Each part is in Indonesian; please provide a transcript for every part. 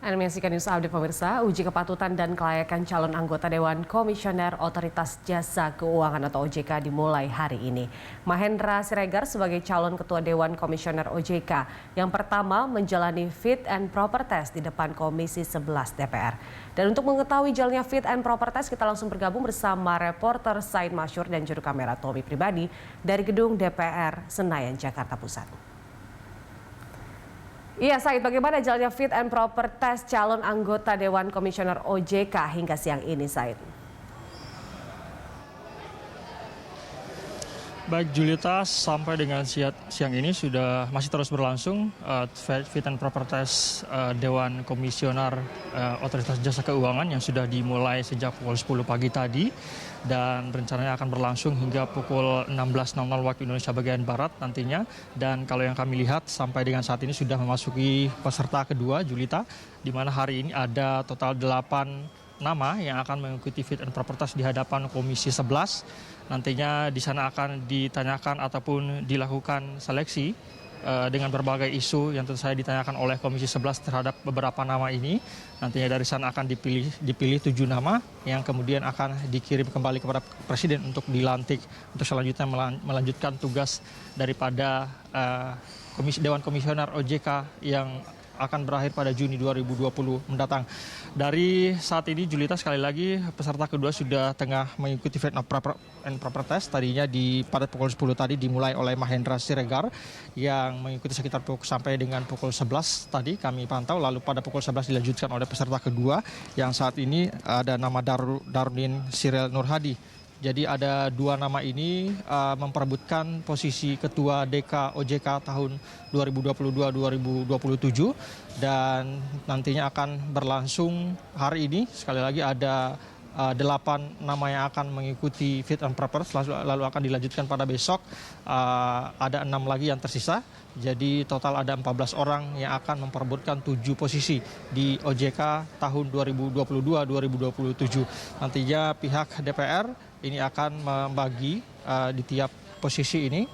Anda menyaksikan News Update pemirsa, uji kepatutan dan kelayakan calon anggota Dewan Komisioner Otoritas Jasa Keuangan atau OJK dimulai hari ini. Mahendra Siregar sebagai calon Ketua Dewan Komisioner OJK yang pertama menjalani fit and proper test di depan Komisi 11 DPR. Dan untuk mengetahui jalannya fit and proper test, kita langsung bergabung bersama reporter Said Masyur dan juru kamera Tommy Pribadi dari gedung DPR Senayan, Jakarta Pusat. Iya, Said, bagaimana jalannya fit and proper test calon anggota Dewan Komisioner OJK hingga siang ini, Said? Baik, Julita, sampai dengan siang ini masih terus berlangsung fit and proper test Dewan Komisioner Otoritas Jasa Keuangan yang sudah dimulai sejak pukul 10 pagi tadi dan rencananya akan berlangsung hingga pukul 16.00 waktu Indonesia bagian Barat nantinya. Dan kalau yang kami lihat sampai dengan saat ini sudah memasuki peserta kedua, Julita, di mana hari ini ada total 8 nama yang akan mengikuti fit and proper test di hadapan Komisi 11. Nantinya di sana akan ditanyakan ataupun dilakukan seleksi dengan berbagai isu yang tentu saja ditanyakan oleh Komisi 11 terhadap beberapa nama ini. Nantinya dari sana akan dipilih 7 nama yang kemudian akan dikirim kembali kepada Presiden untuk dilantik untuk selanjutnya melanjutkan tugas daripada Dewan Komisioner OJK yang akan berakhir pada Juni 2020 mendatang. Dari saat ini, Julita, sekali lagi peserta kedua sudah tengah mengikuti fit and proper test. Tadinya pada pukul 10 tadi dimulai oleh Mahendra Siregar yang mengikuti sekitar sampai dengan pukul 11 tadi kami pantau. Lalu pada pukul 11 dilanjutkan oleh peserta kedua yang saat ini ada nama Darudin Sirel Nurhadi. Jadi ada 2 nama ini memperebutkan posisi Ketua DK OJK tahun 2022-2027 dan nantinya akan berlangsung hari ini. Sekali lagi ada 8 nama yang akan mengikuti fit and proper lalu akan dilanjutkan pada besok. Ada 6 lagi yang tersisa. Jadi total ada 14 orang yang akan memperebutkan 7 posisi di OJK tahun 2022-2027. Nantinya pihak DPR ini akan membagi di tiap posisi ini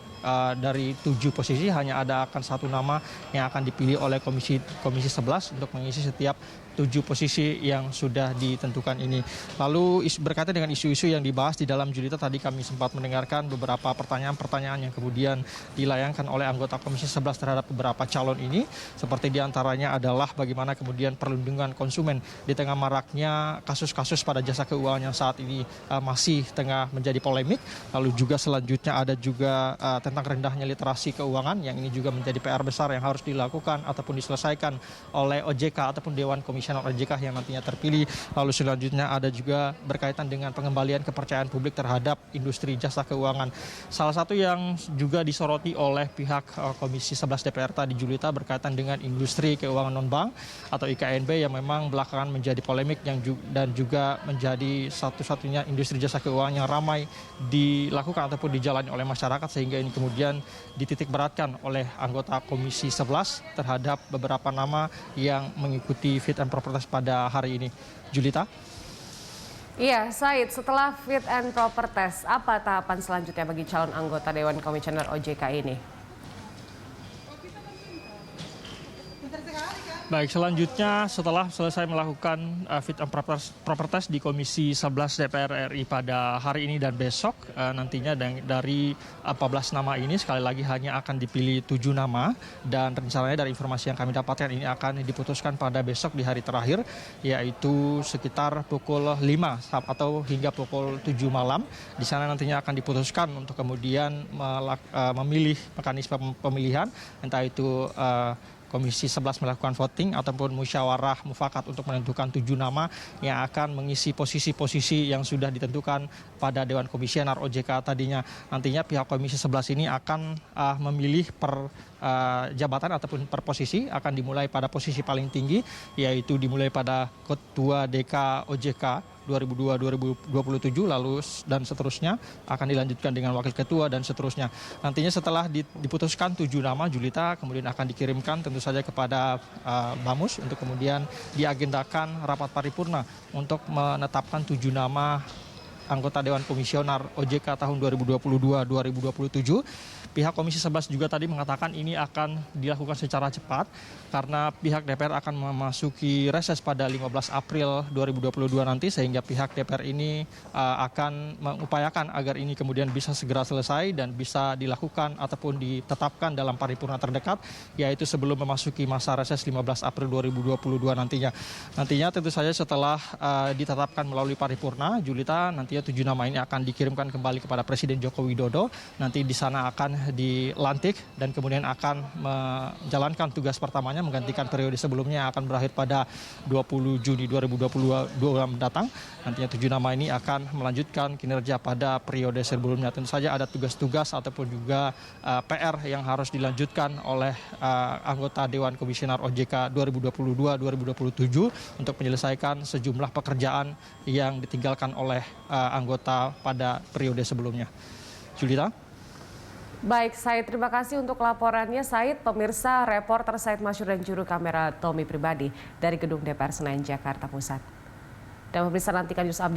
dari 7 posisi hanya akan 1 nama yang akan dipilih oleh Komisi 11 untuk mengisi setiap 7 posisi yang sudah ditentukan ini. Lalu berkaitan dengan isu-isu yang dibahas di dalam Julita, tadi kami sempat mendengarkan beberapa pertanyaan-pertanyaan yang kemudian dilayangkan oleh anggota Komisi 11 terhadap beberapa calon ini. Seperti diantaranya adalah bagaimana kemudian perlindungan konsumen di tengah maraknya kasus-kasus pada jasa keuangan yang saat ini masih tengah menjadi polemik. Lalu juga selanjutnya ada juga tentang rendahnya literasi keuangan yang ini juga menjadi PR besar yang harus dilakukan ataupun diselesaikan oleh OJK ataupun Dewan Komisioner OJK yang nantinya terpilih. Lalu selanjutnya ada juga berkaitan dengan pengembalian kepercayaan publik terhadap industri jasa keuangan. Salah satu yang juga disoroti oleh pihak Komisi 11 DPR tadi, Julita, berkaitan dengan industri keuangan non-bank atau IKNB yang memang belakangan menjadi polemik dan juga menjadi satu-satunya industri jasa keuangan yang ramai dilakukan ataupun dijalani oleh masyarakat, sehingga ini kemudian dititik beratkan oleh anggota Komisi 11 terhadap beberapa nama yang mengikuti fit and proper test pada hari ini. Julita? Iya, Said, setelah fit and proper test, apa tahapan selanjutnya bagi calon anggota Dewan Komisioner OJK ini? Baik, selanjutnya setelah selesai melakukan fit and proper test di Komisi 11 DPR RI pada hari ini dan besok, nantinya dari 14 nama ini sekali lagi hanya akan dipilih 7 nama dan rencananya dari informasi yang kami dapatkan ini akan diputuskan pada besok di hari terakhir, yaitu sekitar pukul 5 atau hingga pukul 7 malam. Di sana nantinya akan diputuskan untuk kemudian memilih mekanisme pemilihan, entah itu Komisi 11 melakukan voting ataupun musyawarah mufakat untuk menentukan 7 nama yang akan mengisi posisi-posisi yang sudah ditentukan pada Dewan Komisioner OJK tadinya. Nantinya pihak Komisi 11 ini akan memilih per jabatan ataupun per posisi, akan dimulai pada posisi paling tinggi, yaitu dimulai pada Ketua DK OJK 2022-2027 lalu dan seterusnya akan dilanjutkan dengan wakil ketua dan seterusnya. Nantinya setelah diputuskan 7 nama, Julita, kemudian akan dikirimkan tentu saja kepada Bamus untuk kemudian diagendakan rapat paripurna untuk menetapkan 7 nama anggota Dewan Komisioner OJK tahun 2022-2027. Pihak Komisi 11 juga tadi mengatakan ini akan dilakukan secara cepat karena pihak DPR akan memasuki reses pada 15 April 2022 nanti, sehingga pihak DPR ini akan mengupayakan agar ini kemudian bisa segera selesai dan bisa dilakukan ataupun ditetapkan dalam paripurna terdekat, yaitu sebelum memasuki masa reses 15 April 2022 nantinya. Nantinya tentu saja setelah ditetapkan melalui paripurna, Julita, nantinya 7 nama ini akan dikirimkan kembali kepada Presiden Joko Widodo. Nanti di sana akan dilantik dan kemudian akan menjalankan tugas pertamanya menggantikan periode sebelumnya yang akan berakhir pada 20 Juni 2022 mendatang. Nantinya 7 nama ini akan melanjutkan kinerja pada periode sebelumnya. Tentu saja ada tugas-tugas ataupun juga PR yang harus dilanjutkan oleh anggota Dewan Komisioner OJK 2022-2027 untuk menyelesaikan sejumlah pekerjaan yang ditinggalkan oleh anggota pada periode sebelumnya. Julita? Baik, Said, terima kasih untuk laporannya. Said, pemirsa, reporter Said Masyur dan juru kamera Tommy Pribadi dari Gedung DPR Senayan, Jakarta Pusat. Dan pemirsa, nantikan news update